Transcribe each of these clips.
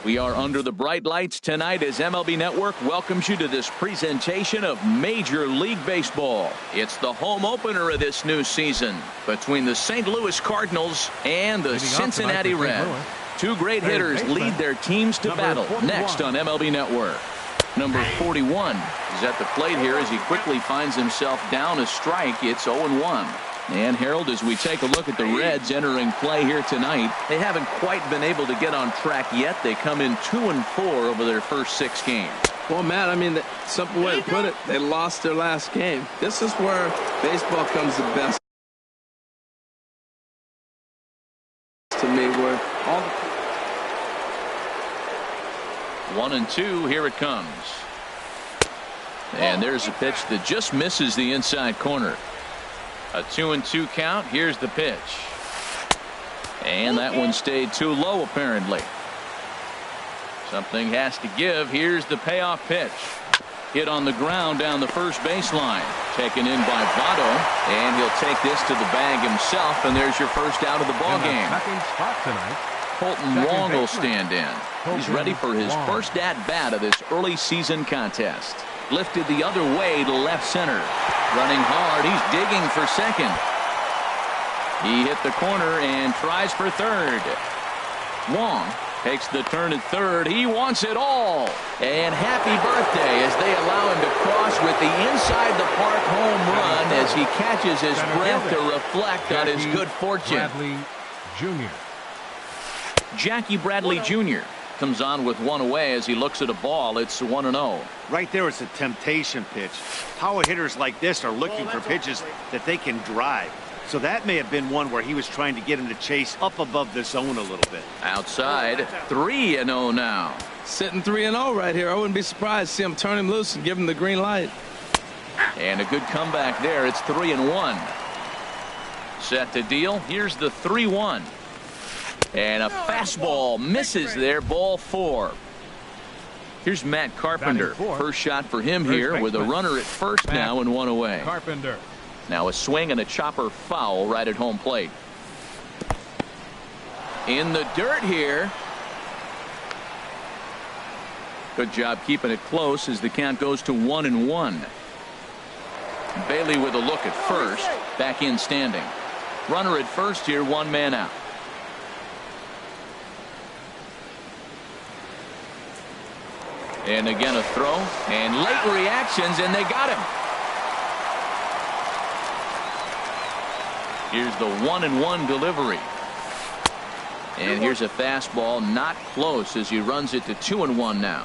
We are under the bright lights tonight as MLB Network welcomes you to this presentation of Major League Baseball. It's the home opener of this new season between the St. Louis Cardinals and the Cincinnati Reds. Two great hitters lead their teams to battle next on MLB Network. Number 41 is at the plate here as he quickly finds himself down a strike. It's 0-1. And Harold, as we take a look at the Reds entering play here tonight, they haven't quite been able to get on track yet. They come in 2-4 over their first 6 games. Well, Matt, I mean, the simple way to put it, they lost their last game. This is where baseball comes the best to me, where all the 1-2, here it comes. And there's a pitch that just misses the inside corner. A 2-2 count. Here's the pitch. And that one stayed too low, apparently. Something has to give. Here's the payoff pitch. Hit on the ground down the first baseline. Taken in by Votto. And he'll take this to the bag himself. And there's your first out of the ball game. Colton Wong will stand in. He's ready for his first at-bat of this early season contest. Lifted the other way to left center. Running hard. He's digging for second. He hit the corner and tries for third. Wong takes the turn at third. He wants it all. And happy birthday as they allow him to cross with the inside the park home run as he catches his breath to reflect on his good fortune. Jackie Bradley Jr. comes on with one away as he looks at a ball. It's 1-0. Right there, it's a temptation pitch. Power hitters like this are looking for pitches that they can drive. So that may have been one where he was trying to get him to chase up above the zone a little bit. Outside, 3-0 now. Sitting 3-0 right here. I wouldn't be surprised to see him turn him loose and give him the green light. And a good comeback there. It's 3-1. Set to deal. Here's the 3-1. And a fastball misses there. Ball 4. Here's Matt Carpenter. First shot for him here with a runner at first now and one away. Carpenter. Now a swing and a chopper foul right at home plate. In the dirt here. Good job keeping it close as the count goes to 1-1. Bailey with a look at first. Back in standing. Runner at first here, one man out. And again a throw and late reactions, and they got him. Here's the 1-1 delivery. And here's a fastball not close as he runs it to 2-1 now.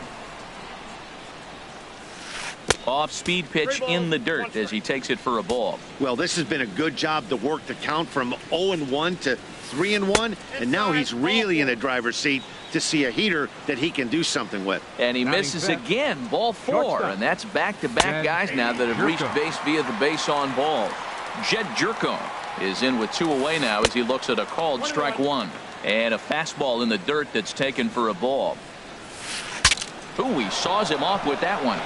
Off speed pitch in the dirt as he takes it for a ball. Well, this has been a good job to work the count from 0-1 to 3-1, and now he's really in the driver's seat to see a heater that he can do something with. And he misses again. Ball 4, and that's back-to-back guys now that have reached base via the base on ball. Jed Jerko is in with 2 away now as he looks at a called strike 1. And a fastball in the dirt that's taken for a ball. Ooh, he saws him off with that one.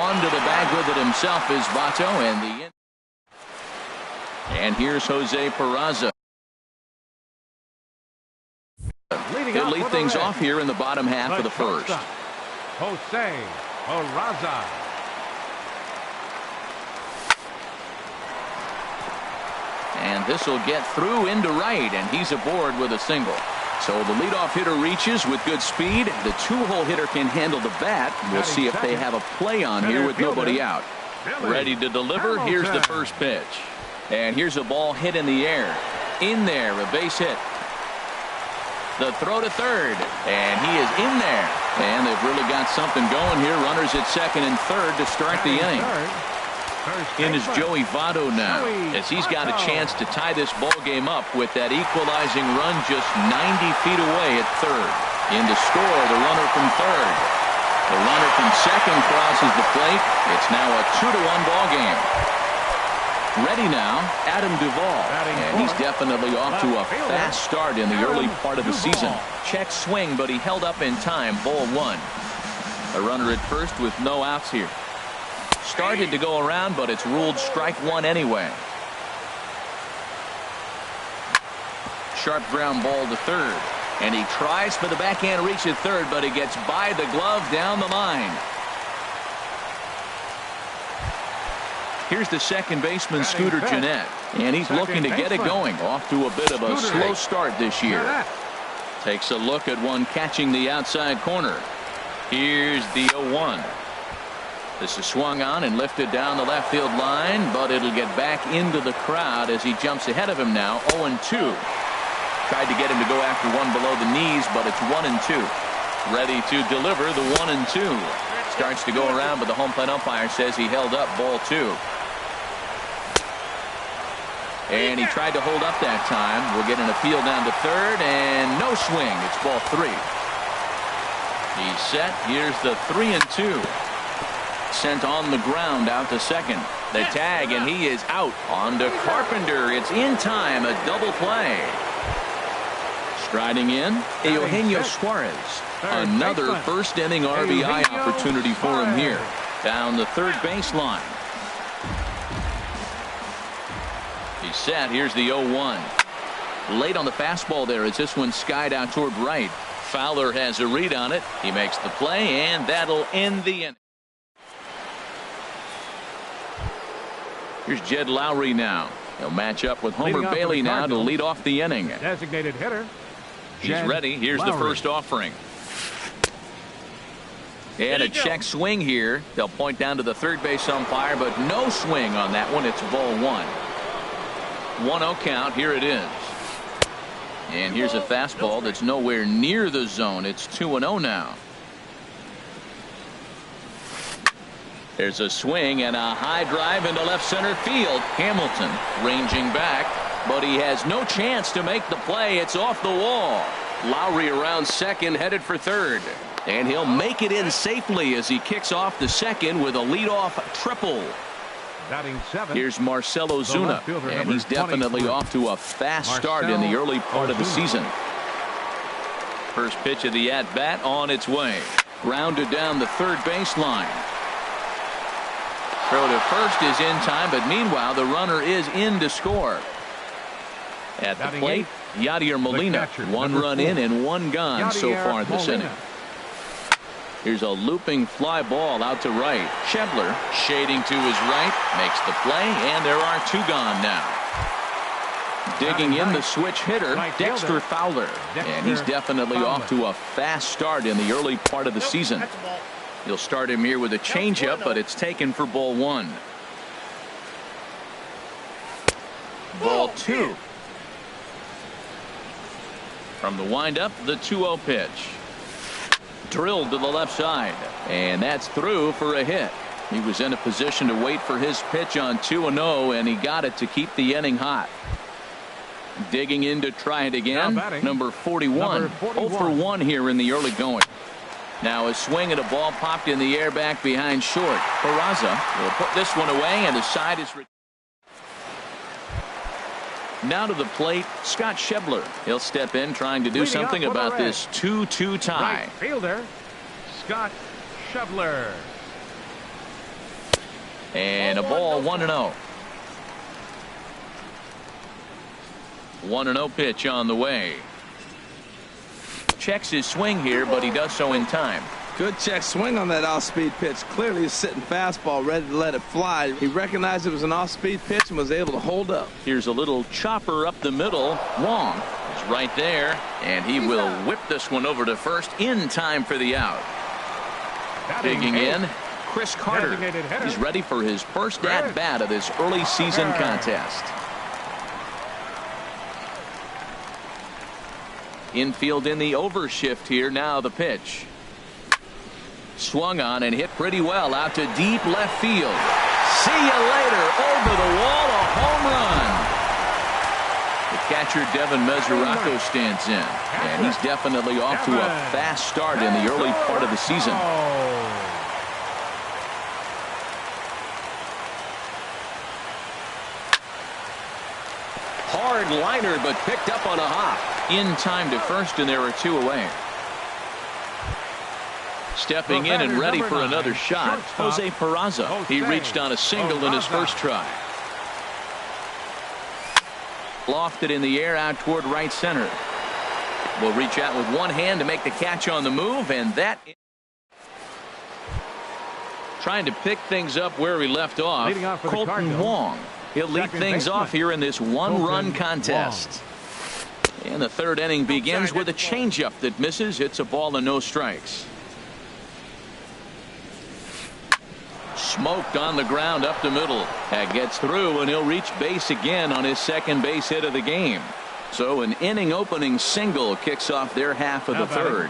Onto the bag with it himself is Votto, and here's Jose Peraza. He'll lead things off here in the bottom half of the first. Jose Peraza. And this will get through into right, and he's aboard with a single. So the leadoff hitter reaches with good speed. The 2-hole hitter can handle the bat. We'll see if they have a play on here with nobody out. Ready to deliver. Here's the first pitch. And here's a ball hit in the air. In there, a base hit. The throw to third, and he is in there. And they've really got something going here. Runners at second and third to start the inning. In is Joey Votto now, as he's got a chance to tie this ball game up with that equalizing run just 90 feet away at third. In to score, the runner from third. The runner from second crosses the plate. It's now a 2-1 ball game. Ready now, Adam Duvall, and he's definitely off to a fast start in the early part of the season. Check swing, but he held up in time. Ball 1. A runner at first with no outs here. Started to go around, but it's ruled strike 1 anyway. Sharp ground ball to third. And he tries for the backhand reach at third, but he gets by the glove down the line. Here's the second baseman, Scooter Gennett, and he's looking to get it going. Off to a bit of a slow start this year. Takes a look at one catching the outside corner. Here's the 0-1. This is swung on and lifted down the left field line, but it'll get back into the crowd as he jumps ahead of him now. 0-2. Tried to get him to go after one below the knees, but it's 1-2. Ready to deliver the 1-2. Starts to go around, but the home plate umpire says he held up ball 2. And he tried to hold up that time. We'll get an appeal down to third, and no swing. It's ball 3. He's set. Here's the 3-2. Sent on the ground out to second. The tag, and he is out. On to Carpenter. It's in time. A double play. Striding in, Eugenio Suarez. Another first inning RBI opportunity for him here. Down the third baseline. He's set. Here's the 0-1. Late on the fastball there as this one skied out toward right. Fowler has a read on it. He makes the play, and that'll end the inning. Here's Jed Lowry now. He'll match up with Homer Bailey now to lead off the inning. Designated hitter. He's ready. Here's the first offering. And a check swing here. They'll point down to the third base umpire, but no swing on that one. It's ball 1. 1-0 count. Here it is. And here's a fastball that's nowhere near the zone. It's 2-0 now. There's a swing and a high drive into left center field. Hamilton ranging back, but he has no chance to make the play. It's off the wall. Lowry around second, headed for third. And he'll make it in safely as he kicks off the second with a leadoff triple. Here's Marcell Ozuna, and he's definitely off to a fast start in the early part of the season. First pitch of the at-bat on its way. Grounded down the third baseline. Throw to first is in time, but meanwhile the runner is in to score. At the plate, Yadier Molina. 1 run in and 1 gone so far this inning. Here's a looping fly ball out to right. Schebler shading to his right, makes the play, and there are 2 gone now. Digging in the switch hitter, Dexter Fowler, and he's definitely off to a fast start in the early part of the season. You'll start him here with a changeup, but it's taken for ball 1. Ball 2. From the windup, the 2-0 pitch. Drilled to the left side, and that's through for a hit. He was in a position to wait for his pitch on 2-0, and he got it to keep the inning hot. Digging in to try it again. Number 41. 0 for 1 here in the early going. Now a swing and a ball popped in the air back behind short. Peraza will put this one away, and the side is. Now to the plate, Scott Schebler. He'll step in trying to do something about this 2-2 tie. Right fielder, Scott Schebler. And a ball 1-0. 1-0 pitch on the way. Checks his swing here, but he does so in time. Good check swing on that off-speed pitch. Clearly he's sitting fastball, ready to let it fly. He recognized it was an off-speed pitch and was able to hold up. Here's a little chopper up the middle. Wong is right there, and he will whip this one over to first in time for the out. Digging in, Chris Carter. He's ready for his first at-bat of this early season contest. Infield in the overshift here. Now the pitch. Swung on and hit pretty well out to deep left field. See you later. Over the wall, a home run. The catcher Devin Mesoraco stands in, and he's definitely off to a fast start in the early part of the season. Hard liner, but picked up on a hop. In time to first, and there are 2 away. Stepping in and ready for another shot, Jose Peraza. He reached on a single in his first try. Lofted in the air out toward right center. will reach out with one hand to make the catch on the move, and that trying to pick things up where we left off. Colton Wong. He'll lead things off here in this one-run contest. And the third inning begins with a changeup that misses. It's a ball and no strikes. Smoked on the ground up the middle. That gets through, and he'll reach base again on his second base hit of the game. So an inning opening single kicks off their half of the third.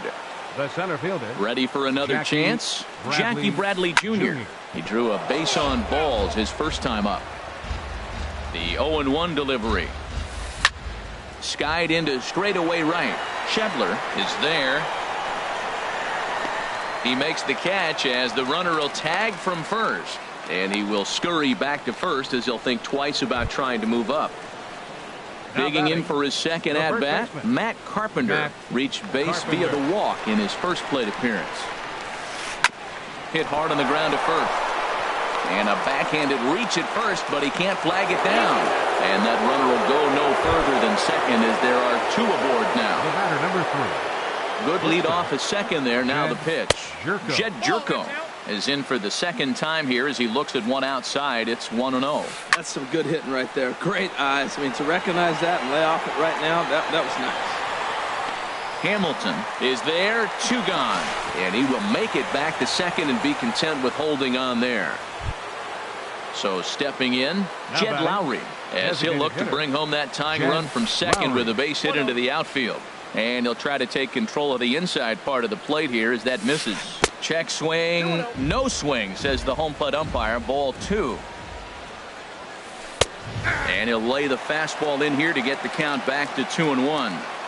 The center fielder. Ready for another chance? Jackie Bradley Jr. He drew a base on balls his first time up. The 0-1 delivery. Skied into straightaway right. Schebler is there. He makes the catch as the runner will tag from first. And he will scurry back to first as he'll think twice about trying to move up. Digging in for his second at-bat, Matt Carpenter reached base via the walk in his first plate appearance. Hit hard on the ground to first. And a backhanded reach at first, but he can't flag it down. And that runner will go no further than second as there are two aboard now. The batter, number 3. Good lead off at second there. Now the pitch. Jed Jerko is in for the second time here as he looks at one outside. It's 1-0. That's some good hitting right there. Great eyes. I mean, to recognize that and lay off it right now, that was nice. Hamilton is there, 2 gone. And he will make it back to second and be content with holding on there. So stepping in, Jed Lowry, as he'll look to bring home that tying run from second with a base hit into the outfield. And he'll try to take control of the inside part of the plate here as that misses. Check swing, no swing, says the home plate umpire. Ball 2. And he'll lay the fastball in here to get the count back to 2-1.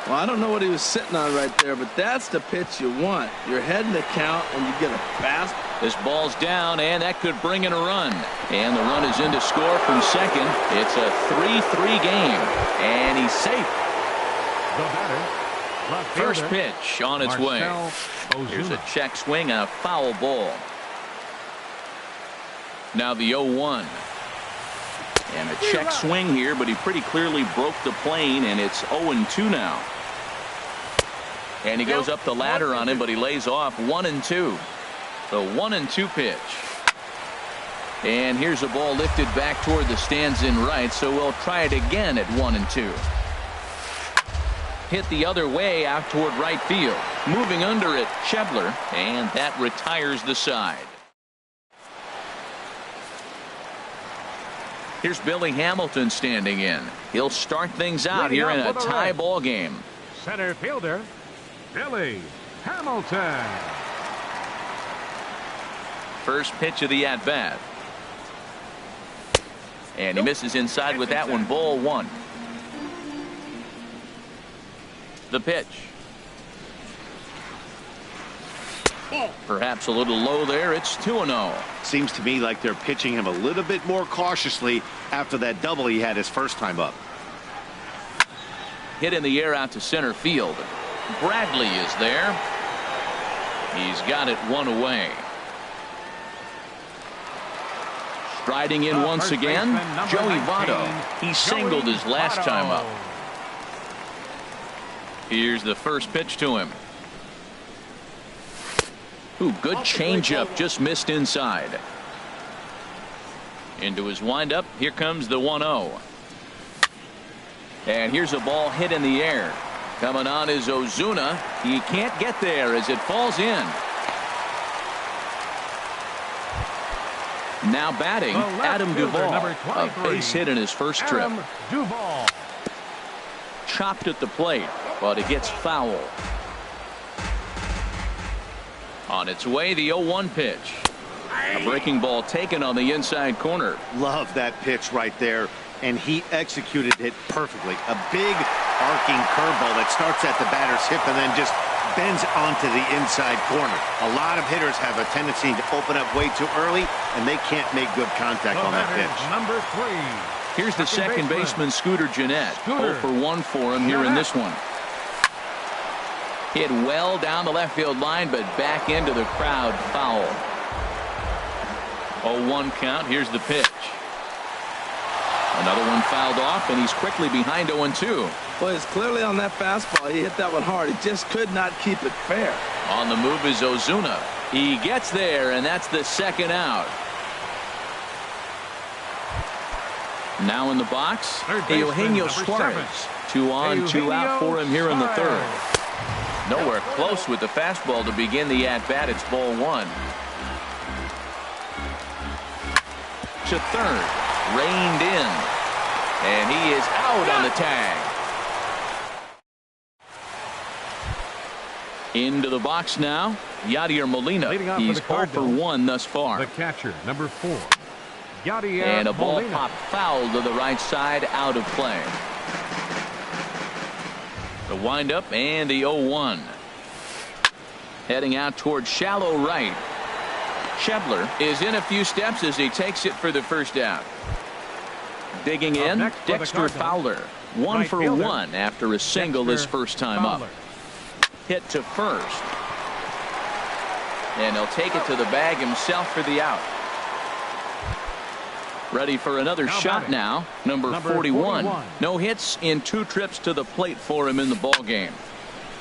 Well, I don't know what he was sitting on right there, but that's the pitch you want. You're heading the count and you get a fast. This ball's down, and that could bring in a run. And the run is in to score from second. It's a 3-3 game, and he's safe. The batter. First pitch on its way. Here's a check swing and a foul ball. Now the 0-1. And a check swing here, but he pretty clearly broke the plane, and it's 0-2 now. And he goes up the ladder on him, but he lays off 1-2. The 1-2 pitch. And here's a ball lifted back toward the stands in right, so we'll try it again at 1-2. Hit the other way out toward right field. Moving under it, Schebler, and that retires the side. Here's Billy Hamilton standing in. He'll start things out here in a tie ball game. Center fielder, Billy Hamilton. First pitch of the at-bat. And he misses inside with that one. Ball 1. The pitch. Perhaps a little low there. It's 2-0. Seems to me like they're pitching him a little bit more cautiously after that double he had his first time up. Hit in the air out to center field. Bradley is there. He's got it one away. Striding in once again, Joey Votto. He singled his last time up. Here's the first pitch to him. Ooh, good changeup, just missed inside. Into his windup, here comes the 1-0. And here's a ball hit in the air. Coming on is Ozuna. He can't get there as it falls in. Now batting, Adam Duvall. A base hit in his first trip. Chopped at the plate, but it gets foul. On its way, the 0-1 pitch. A breaking ball taken on the inside corner. Love that pitch right there, and he executed it perfectly. A big arcing curveball that starts at the batter's hip and then just bends onto the inside corner. A lot of hitters have a tendency to open up way too early, and they can't make good contact on that pitch. Number 3. Here's the second baseman, Scooter Gennett. 0 for 1 for him here in this one. Hit well down the left field line, but back into the crowd. Foul. 0-1 count. Here's the pitch. Another one fouled off, and he's quickly behind 0-2. Well, it's clearly on that fastball. He hit that one hard. He just could not keep it fair. On the move is Ozuna. He gets there, and that's the second out. Now in the box, Eugenio Suarez. 2 on, 2 out for him here in the third. Nowhere close with the fastball to begin the at-bat. It's ball 1. To third. Reined in. And he is out on the tag. Into the box now, Yadier Molina. He's 0 for 1 thus far. The catcher, number 4. Yadier and a ball Molina. popped foul to the right side, out of play. The windup and the 0-1. Heading out toward shallow right. Schebler is in a few steps as he takes it for the first out. Digging in, Dexter Fowler. 1 for 1 after a single his first time up. Hit to first. And he'll take it to the bag himself for the out. Ready for another shot now. Number 41. No hits in 2 trips to the plate for him in the ball game.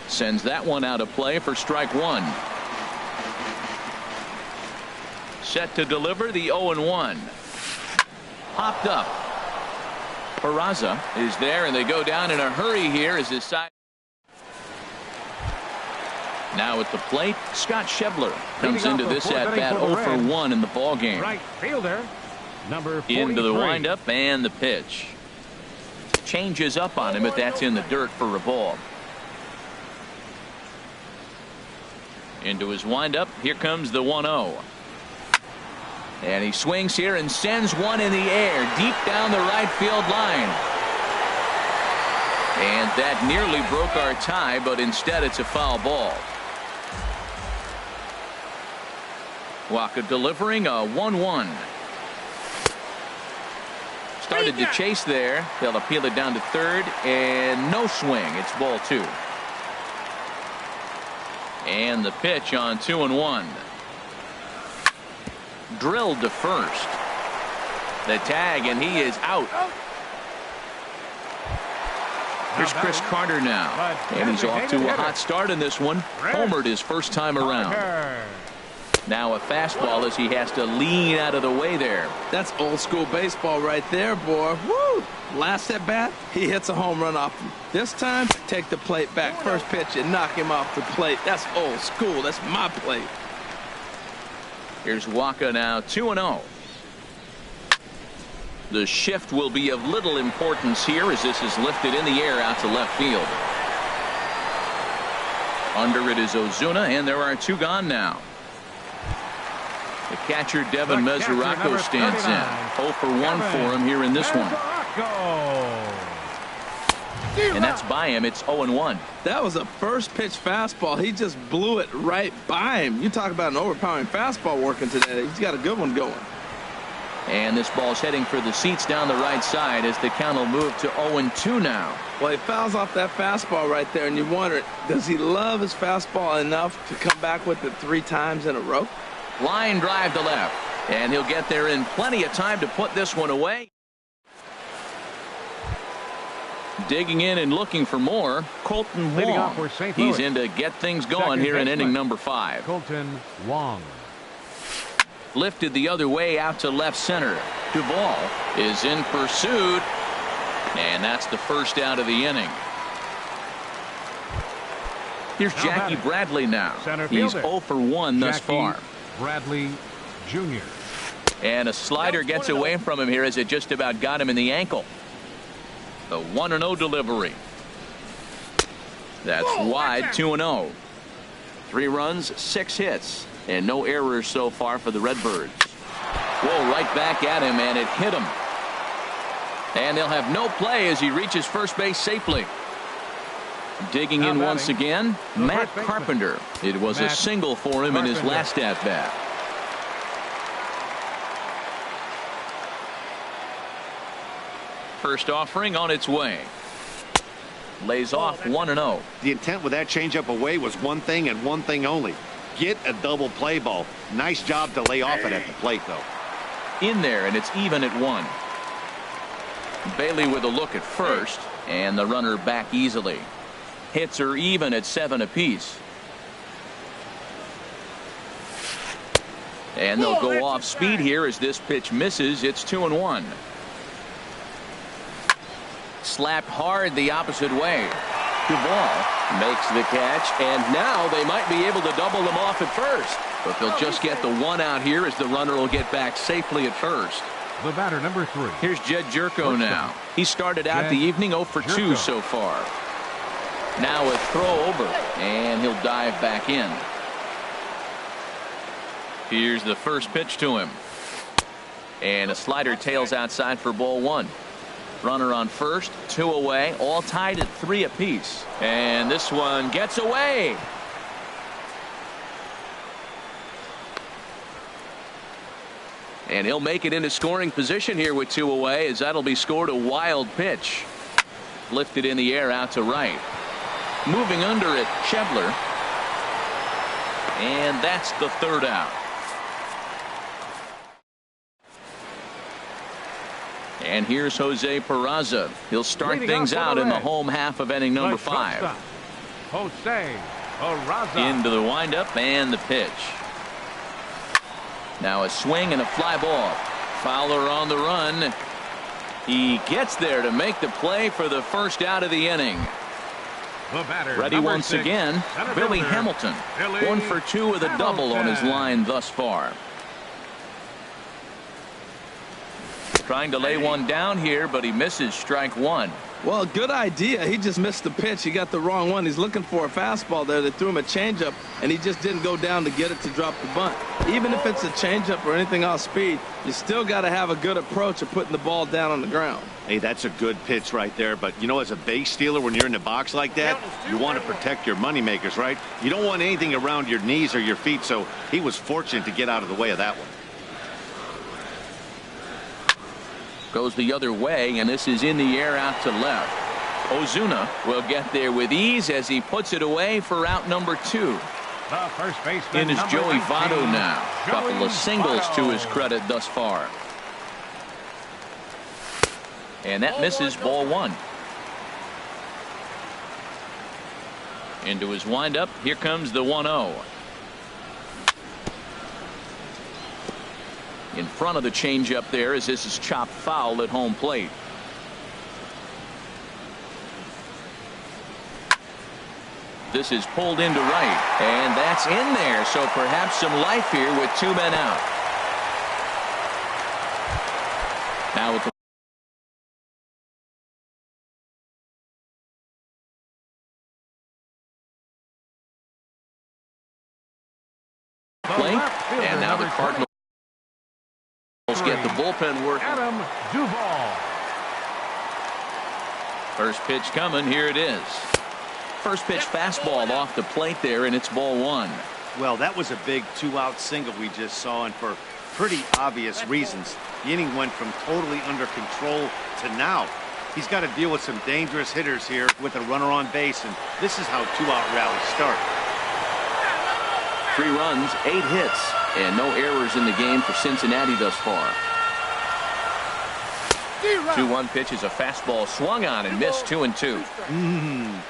Sends that one out of play for strike 1. Set to deliver the 0-1. Popped up. Peraza is there, and they go down in a hurry here as his side. Now at the plate, Scott Schebler comes into this at bat 0 for 1 in the ball game. Right fielder, number 43. Into the windup and the pitch. Changes up on him, but that's in the dirt for a ball. Into his windup. Here comes the 1-0. And he swings here and sends one in the air deep down the right field line. And that nearly broke our tie, but instead it's a foul ball. Waka delivering a 1-1. Started to chase there. They'll appeal it down to third, and no swing. It's ball 2. And the pitch on 2-1. Drilled to first. The tag, and he is out. Here's Chris Carter now, and he's off to a hot start in this one. Homered his first time around. Now a fastball as he has to lean out of the way there. That's old school baseball right there, boy. Woo! Last at bat, he hits a home run off him. This time, take the plate back. First pitch and knock him off the plate. That's old school. That's my plate. Here's Waka now, 2-0. The shift will be of little importance here as this is lifted in the air out to left field. Under it is Ozuna, and there are 2 gone now. The catcher, Devin Mesoraco, stands in. 0 for 1 for him here in this one. And that's by him. It's 0-1. That was a first pitch fastball. He just blew it right by him. You talk about an overpowering fastball working today. He's got a good one going. And this ball's heading for the seats down the right side as the count will move to 0-2 now. Well, he fouls off that fastball right there, and you wonder, does he love his fastball enough to come back with it 3 times in a row? Line drive to left, and he'll get there in plenty of time to put this one away. Digging in and looking for more, Colton Wong. He's in to get things going here in inning number 5. Colton Wong. Lifted the other way out to left center. Duvall is in pursuit, and that's the first out of the inning. Here's Jackie Bradley now. He's 0 for 1 thus far. Bradley Jr. And a slider gets away from him here as it just about got him in the ankle. The 1-0 delivery. That's wide, 2-0. 3 runs, 6 hits, and no errors so far for the Redbirds. Whoa, right back at him, and it hit him. And they'll have no play as he reaches first base safely. Digging in once again, Matt Carpenter. It was a single for him in his last at-bat. First offering on its way. Lays off 1-0. The intent with that changeup away was one thing and one thing only. Get a double play ball. Nice job to lay off it at the plate, though. In there, and it's even at 1. Bailey with a look at first, and the runner back easily. Hits are even at 7 apiece. And they'll go off speed here as this pitch misses. It's 2-1. Slapped hard the opposite way. Duvall makes the catch, and now they might be able to double them off at first. But they'll just get the one out here as the runner will get back safely at first. The batter, number 3. Here's Jed Jerko now. He started out the evening 0 for 2 so far. Now a throw over, and he'll dive back in. Here's the first pitch to him. And a slider tails outside for ball 1. Runner on first, 2 away, all tied at 3 apiece. And this one gets away. And he'll make it into scoring position here with 2 away, as that'll be scored. A wild pitch. Lifted in the air out to right. Moving under it, Schebler. And that's the 3rd out. And here's Jose Peraza. He'll start things out in the home half of inning number 5. Jose Peraza. Into the windup and the pitch. Now a swing and a fly ball. Fowler on the run. He gets there to make the play for the first out of the inning. The batter, ready once 6, again, Billy Hamilton. 1 for 2 with a double on his line thus far. Trying to lay one down here, but he misses strike 1. Well, good idea. He just missed the pitch. He got the wrong one. He's looking for a fastball there. They threw him a changeup, and he just didn't go down to get it to drop the bunt. Even if it's a changeup or anything off speed, you still got to have a good approach of putting the ball down on the ground. Hey, that's a good pitch right there. But, you know, as a base stealer, when you're in the box like that, you want to protect your moneymakers, right? You don't want anything around your knees or your feet, so he was fortunate to get out of the way of that one. Goes the other way, and this is in the air out to left. Ozuna will get there with ease as he puts it away for out number 2. The first baseman, in is Joey 19, Votto now. Couple of singles Votto. to his credit thus far. And that misses ball 1. Into his windup. Here comes the 1-0. In front of the changeup there as this is chopped foul at home plate. This is pulled into right, and that's in there, so perhaps some life here with 2 men out. Now with the plate, and now the Cardinals get the bullpen work. Adam Duvall. First pitch coming. Here it is. First pitch fastball off the plate there, and it's ball 1. Well, that was a big 2-out single we just saw, and for pretty obvious reasons. The inning went from totally under control to now. He's got to deal with some dangerous hitters here with a runner on base, and this is how 2-out rallies start. 3 runs, 8 hits, and no errors in the game for Cincinnati thus far. 2-1 pitch is a fastball swung on and missed. 2-2.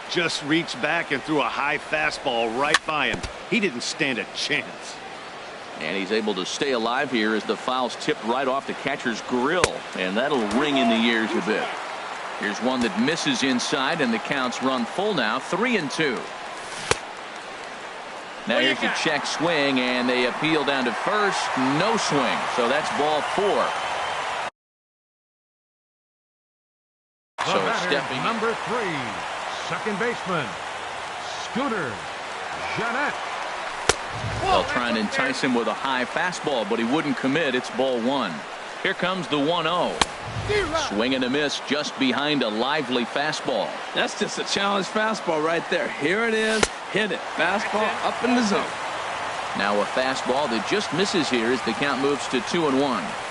Just reached back and threw a high fastball right by him. He didn't stand a chance. And he's able to stay alive here as the foul's tipped right off the catcher's grill, and that'll ring in the ears a bit. Here's one that misses inside, and the count's run full now. 3-2. Now here's a check swing, and they appeal down to first. No swing, so that's ball 4. The So batter, stepping number 3, second baseman, Scooter Jeanette. They'll try and entice him with a high fastball, but he wouldn't commit. It's ball 1. Here comes the 1-0. Swing and a miss just behind a lively fastball. That's just a challenge fastball right there. Here it is. Hit it. Fastball up in the zone. Now a fastball that just misses here as the count moves to 2-1.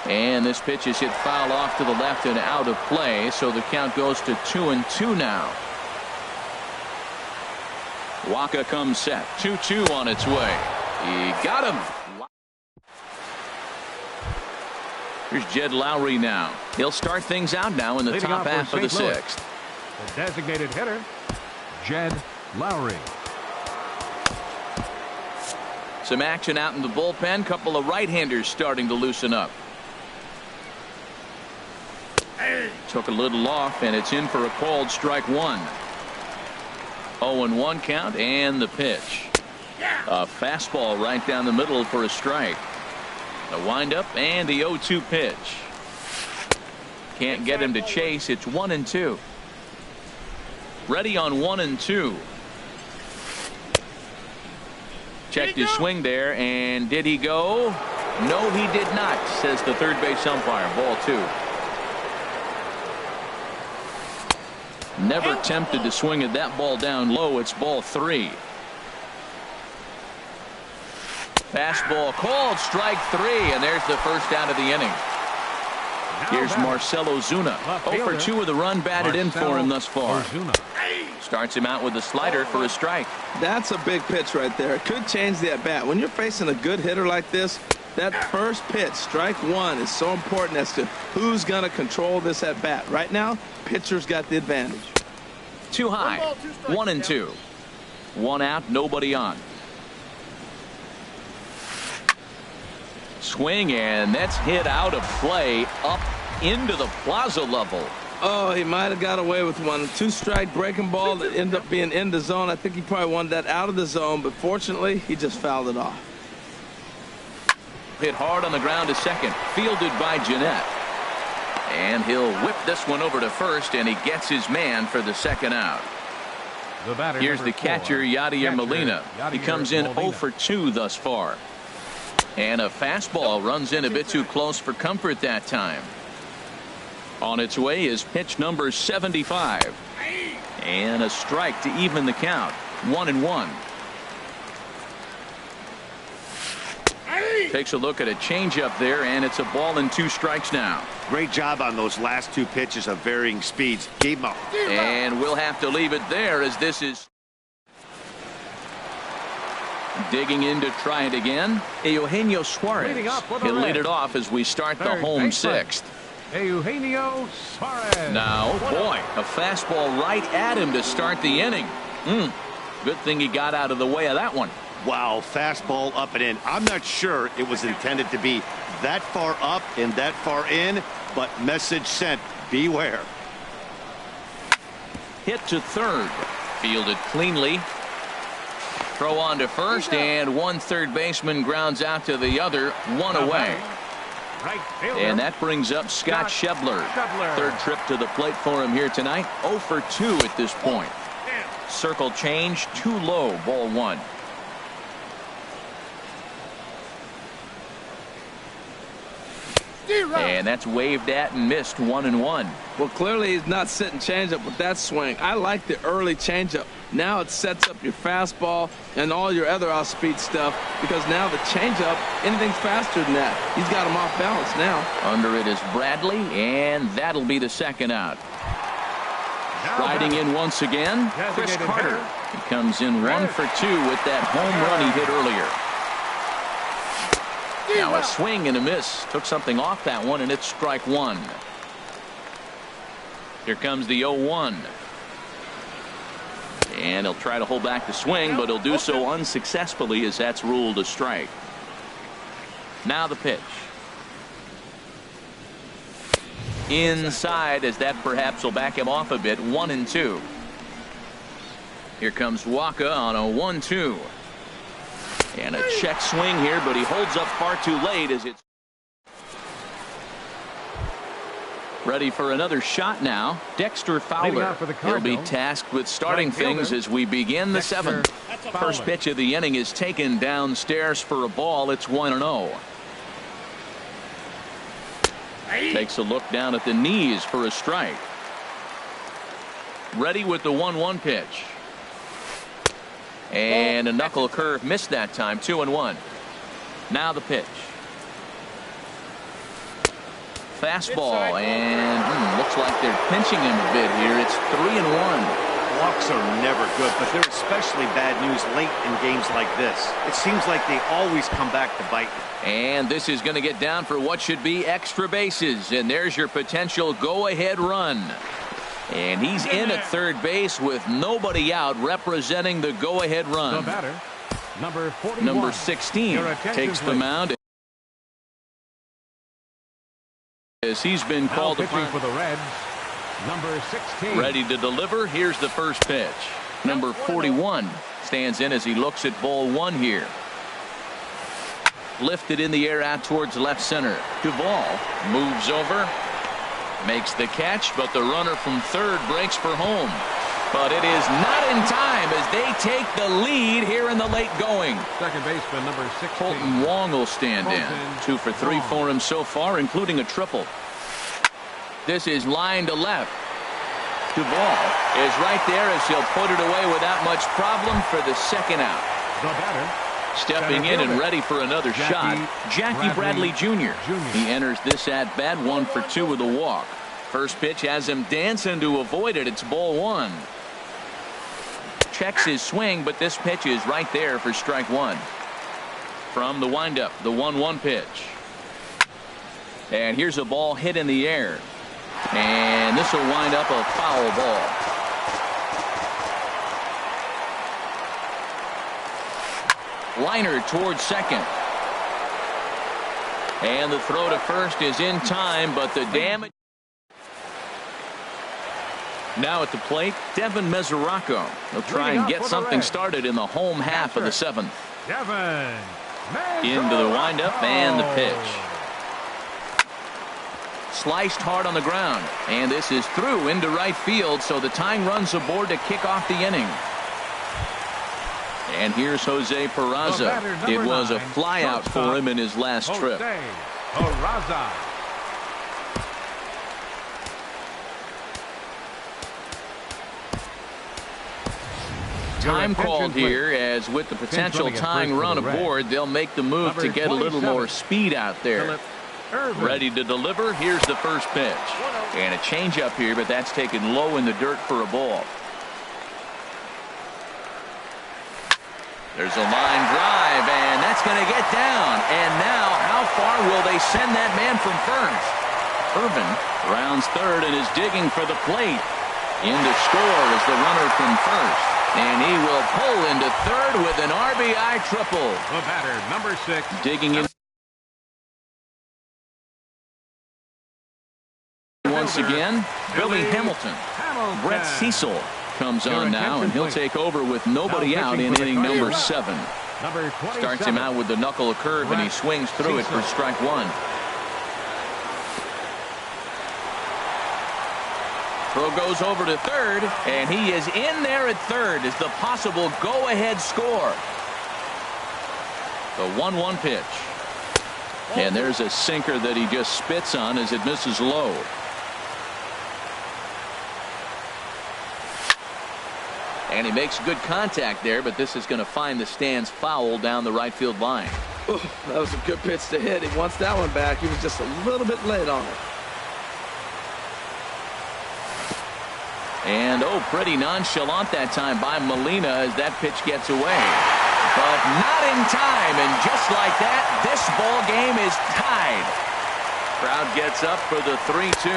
And this pitch is hit foul off to the left and out of play, so the count goes to 2-2 now. Waka comes set. 2-2 on its way. He got him. Here's Jed Lowry now. He'll start things out now in the Leading top off for half of the St. Louis, sixth. the designated hitter, Jed Lowry. Some action out in the bullpen. Couple of right-handers starting to loosen up. Took a little off, and it's in for a called strike one. 0-1 count, and the pitch. A fastball right down the middle for a strike. The windup and the 0-2 pitch. Can't get him to chase. It's 1-2. Ready on 1-2. Checked his swing there, and did he go? No, he did not, says the third base umpire. Ball 2. Never tempted to swing at that ball down low. It's ball 3. Fastball called, strike 3, and there's the first out of the inning. Here's Marcell Ozuna. 0 for 2 with a run batted in for him thus far. Starts him out with a slider for a strike. That's a big pitch right there. It could change the at-bat. When you're facing a good hitter like this, that first pitch, strike 1, is so important as to who's going to control this at-bat. Right now, pitcher's got the advantage. Too high. 1-2. 1 out, nobody on. Swing, and that's hit out of play up into the plaza level. Oh, he might have got away with one. 2-strike breaking ball that ended up being in the zone. I think he probably wanted that out of the zone, but fortunately, he just fouled it off. Hit hard on the ground to second. Fielded by Jeanette. And he'll whip this one over to first, and he gets his man for the second out. Here's the catcher, Yadier Molina. He comes in 0 for 2 thus far. And a fastball runs in a bit too close for comfort that time. On its way is pitch number 75. And a strike to even the count. 1-1. Takes a look at a changeup there, and it's a ball and 2 strikes now. Great job on those last 2 pitches of varying speeds. Gave him up. And we'll have to leave it there, as this is digging in to try it again. Eugenio Suarez. He'll lead it off as we start the home 6th. Eugenio Suarez. Now, boy, a fastball right at him to start the inning. Good thing he got out of the way of that one. Wow, fastball up and in. I'm not sure it was intended to be that far up and that far in, but message sent, beware. Hit to third. Fielded cleanly. Throw on to first, and one third baseman grounds out to the other. 1 away. And that brings up Scott Schebler. Third trip to the plate for him here tonight. 0 for 2 at this point. Circle change, too low, ball 1. And that's waved at and missed. 1-1. Well, clearly he's not sitting changeup with that swing. I like the early changeup. Now it sets up your fastball and all your other off-speed stuff, because now the changeup, anything's faster than that. He's got him off balance now. Under it is Bradley, and that'll be the second out. Riding in once again, Chris Carter. He comes in 1 for 2 with that home run he hit earlier. Now a swing and a miss. Took something off that one, and it's strike 1. Here comes the 0-1. And he'll try to hold back the swing, but he'll do so unsuccessfully, as that's ruled a strike. Now the pitch. Inside, as that perhaps will back him off a bit. 1-2. Here comes Waka on a 1-2. And a check swing here, but he holds up far too late as it's ready for another shot now. Dexter Fowler. He'll be tasked with starting things as we begin the 7th. First pitch of the inning is taken downstairs for a ball. It's 1-0. Takes a look down at the knees for a strike. Ready with the 1-1 pitch. And a knuckle curve missed that time. 2-1. Now the pitch. Fastball, and looks like they're pinching him a bit here. It's 3-1. walks are never good, but they're especially bad news late in games like this. It seems like they always come back to bite you. And this is going to get down for what should be extra bases. And there's your potential go-ahead run. And he's in at third base with nobody out, representing the go-ahead run. The batter, number 41. Number 16 takes the mound. As he's been Now called pitching upon. for the Reds, number 16. Ready to deliver. Here's the first pitch. Number 41 stands in as he looks at ball one here. Lifted in the air out towards left center. Duvall moves over, makes the catch, but the runner from third breaks for home. But it is not in time as they take the lead here in the late going. Second baseman, number 16. Colton Wong will stand in. 2 for 3 for him so far, including a triple. This is line to left. Duvall is right there as he'll put it away without much problem for the second out. The batter, Stepping in and ready for another shot, Jackie Bradley Jr. He enters this at-bat 1 for 2 with a walk. First pitch has him dancing to avoid it. It's ball one. Checks his swing, but this pitch is right there for strike one. From the windup, the 1-1 pitch. And here's a ball hit in the air. And this will wind up a foul ball. Liner towards second. And the throw to first is in time, but the damage. Now at the plate, Devin Mesoraco. He'll try and get something started in the home half of the seventh. Devin Into the windup and the pitch. Sliced hard on the ground. And this is through into right field, so the tying run's aboard to kick off the inning. And here's Jose Peraza. It was a flyout for him in his last trip. Peraza. Time called here, as with the potential tying run aboard, they'll make the move to get a little more speed out there. Ready to deliver. Here's the first pitch. And a changeup here, but that's taken low in the dirt for a ball. There's a line drive, and that's going to get down. And now, how far will they send that man from first? Irvin rounds third and is digging for the plate. In to score is the runner from first. And he will pull into third with an RBI triple. The batter, number 6. Digging in once again, Billy Hamilton. Brett Cecil comes on now, and he'll take over with nobody out in inning number 7. Starts him out with the knuckle curve, and he swings through it for strike one. Throw goes over to third, and he is in there at third as the possible go-ahead score. The 1-1 pitch. And there's a sinker that he just spits on as it misses low. And he makes good contact there, but this is going to find the stands foul down the right field line. Ooh, that was a good pitch to hit. He wants that one back. He was just a little bit late on it. And pretty nonchalant that time by Molina as that pitch gets away. But not in time, and just like that, this ball game is tied. Crowd gets up for the 3-2,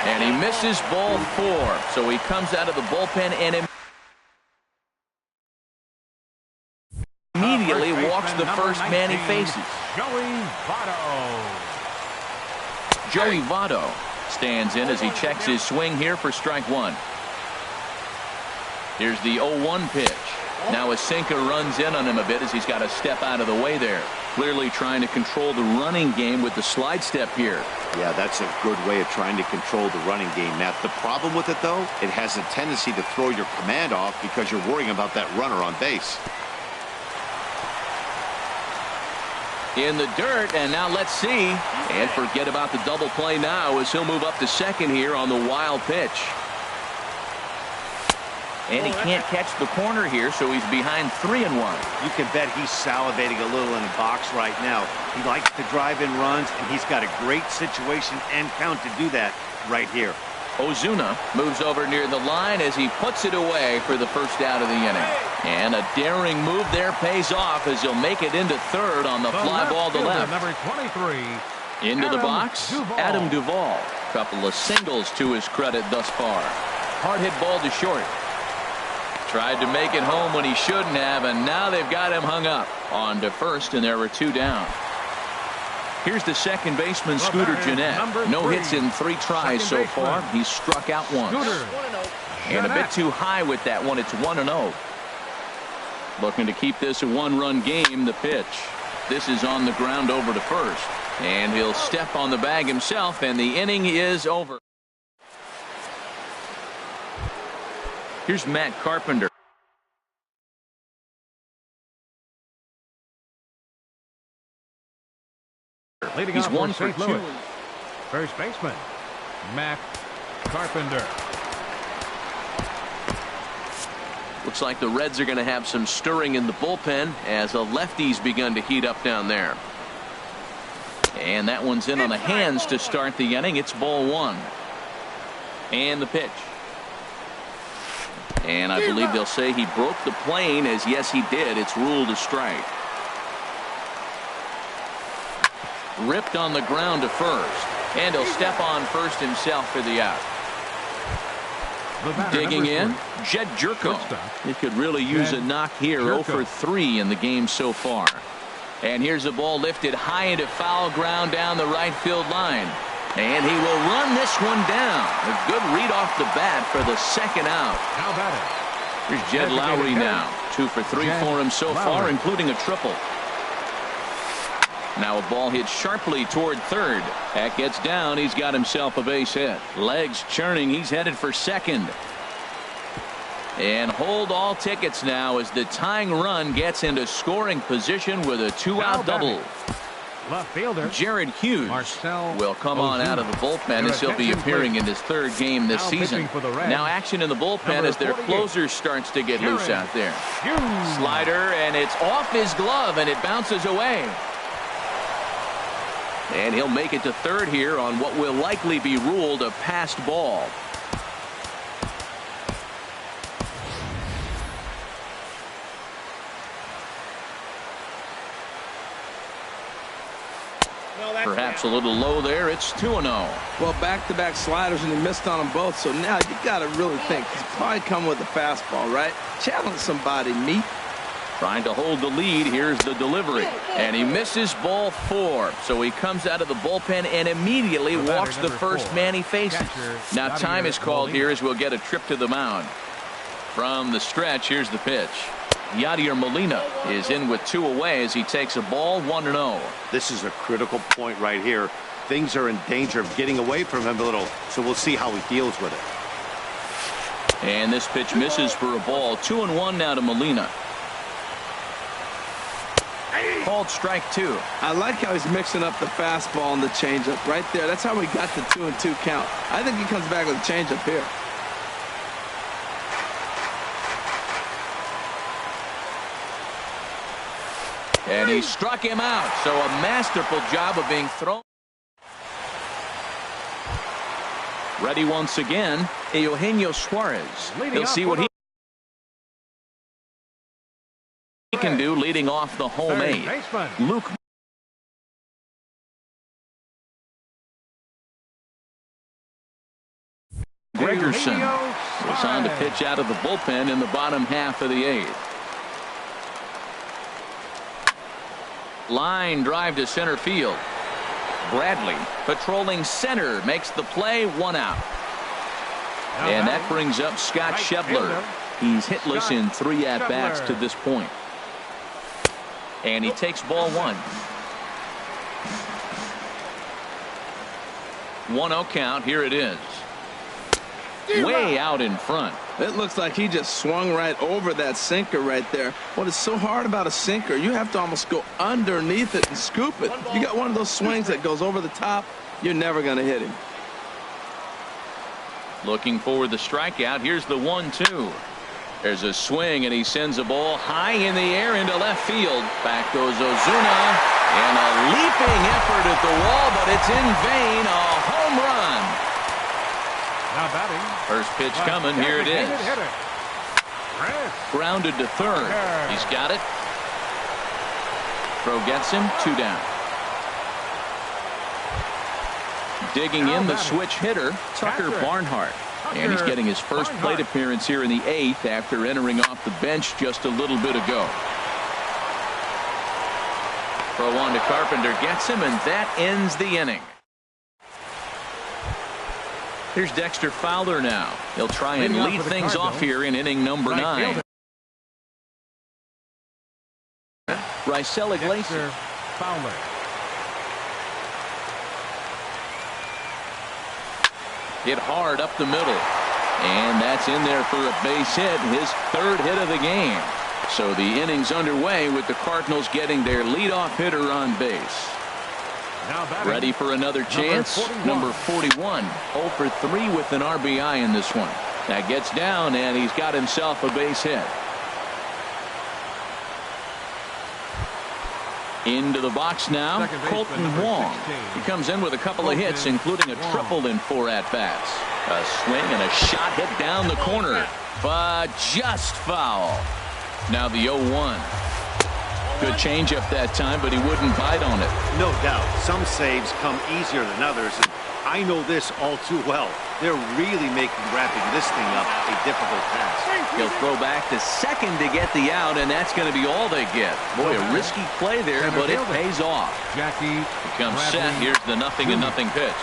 and he misses ball 4. So he comes out of the bullpen and immediately walks the first man he faces. Joey Votto stands in as he checks his swing here for strike one. Here's the 0-1 pitch. Now a sinker runs in on him a bit as he's got to step out of the way there. Clearly trying to control the running game with the slide step here. Yeah, that's a good way of trying to control the running game. Now, the problem with it, though, it has a tendency to throw your command off because you're worrying about that runner on base. In the dirt, and now let's see. And forget about the double play now as he'll move up to second here on the wild pitch. And he can't catch the corner here, so he's behind 3-1. You can bet he's salivating a little in the box right now. He likes to drive in runs, and he's got a great situation and count to do that right here. Ozuna moves over near the line as he puts it away for the first out of the inning. And a daring move there pays off as he'll make it into third on the fly ball to left. Number 23. Into the box, Adam Duvall. Couple of singles to his credit thus far. Hard hit ball to short. Tried to make it home when he shouldn't have, and now they've got him hung up. On to first, and there were two down. Here's the second baseman, Scooter Gennett. No hits in 3 tries so far. He's struck out once. And a bit too high with that one. It's 1-0. Looking to keep this a one-run game. The pitch. This is on the ground over to first. And he'll step on the bag himself, and the inning is over. Here's Matt Carpenter. He's 1 for 2. First baseman, Matt Carpenter. Looks like the Reds are going to have some stirring in the bullpen as the lefties begun to heat up down there. And that one's in on the hands to start the inning. It's ball 1. And the pitch. And I believe they'll say he broke the plane, as yes he did. It's ruled a strike. Ripped on the ground to first. And he'll step on first himself for the out. Digging in, Jed Jerko. He could really use a knock here. 0 for 3 in the game so far. And here's a ball lifted high into foul ground down the right field line. And he will run this one down. A good read off the bat for the second out. How about it? Here's Jed Lowry now. 2 for 3 for him so far, including a triple. Now a ball hit sharply toward third. That gets down. He's got himself a base hit. Legs churning. He's headed for second. And hold all tickets now as the tying run gets into scoring position with a 2-out double. Left fielder Jared Hughes will come on out of the bullpen as he'll be appearing in his 3rd game this season. Now action in the bullpen as their closer starts to get loose out there. Slider, and it's off his glove, and it bounces away. And he'll make it to third here on what will likely be ruled a passed ball. Perhaps a little low there. It's 2-0. Well, back-to-back sliders, and he missed on them both. So now you got to really think he's probably coming with a fastball, right? Challenge somebody, meat. Trying to hold the lead. Here's the delivery. And he misses ball 4. So he comes out of the bullpen and immediately walks the first man he faces. Now time is called here as we'll get a trip to the mound. From the stretch, here's the pitch. Yadier Molina is in with 2 away as he takes a ball. 1-0. This is a critical point right here. Things are in danger of getting away from him a little, so we'll see how he deals with it. And this pitch misses for a ball. 2-1 now to Molina. Called strike 2. I like how he's mixing up the fastball and the changeup right there. That's how we got the 2-2 count. I think he comes back with a changeup here. And he struck him out. So a masterful job of being thrown. Ready once again, Eugenio Suarez. He'll see what he can do leading off the home 8. Luke Gregerson was on to pitch out of the bullpen in the bottom half of the 8th. Line drive to center field. Bradley patrolling center makes the play. 1 out. And that brings up Scott Schebler. He's hitless in 3 at-bats to this point. And he takes ball 1. 1-0 count. Here it is. Way out in front. It looks like he just swung right over that sinker right there. What is so hard about a sinker, you have to almost go underneath it and scoop it. You got one of those swings that goes over the top, you're never going to hit him. Looking for the strikeout. Here's the 1-2. There's a swing, and he sends a ball high in the air into left field. Back goes Ozuna, and a leaping effort at the wall, but it's in vain. A home run. Now batting. First pitch coming. Here it is. Grounded to third. He's got it. Throw gets him. 2 down. Digging in the switch hitter, Tucker Barnhart. And he's getting his first plate appearance here in the 8th after entering off the bench just a little bit ago. Throw on to Carpenter, gets him, and that ends the inning. Here's Dexter Fowler now. He'll try and lead things off here in inning number 9. Raisel Iglesias. Fowler. Hit hard up the middle. And that's in there for a base hit, his 3rd hit of the game. So the inning's underway with the Cardinals getting their leadoff hitter on base. Ready for another chance. Number 41. 0 for 3 with an RBI in this one. That gets down, and he's got himself a base hit. Into the box now, Colton Wong. He comes in with a couple of hits, including a triple in 4 at-bats. A swing and a shot hit down the corner, but just foul. Now the 0-1. Good changeup that time, but he wouldn't bite on it. No doubt. Some saves come easier than others, and I know this all too well. They're really making wrapping this thing up a difficult task. He'll throw back to second to get the out, and that's going to be all they get. Boy, a risky play there, but it pays off. Jackie becomes set. Here's the 0-0 pitch.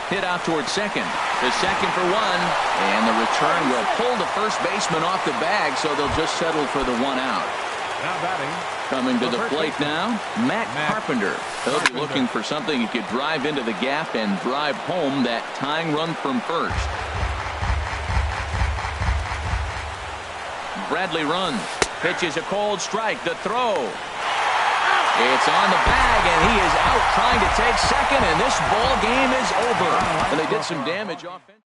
Hit out towards second. The second for 1, and the return will pull the first baseman off the bag, so they'll just settle for the 1 out. Now batting. Coming to the plate now, Matt Carpenter. He'll be looking for something he could drive into the gap and drive home that tying run from first. Bradley runs. Pitches a cold strike. The throw. It's on the bag, and he is out trying to take second, and this ball game is over. And they did some damage offensively.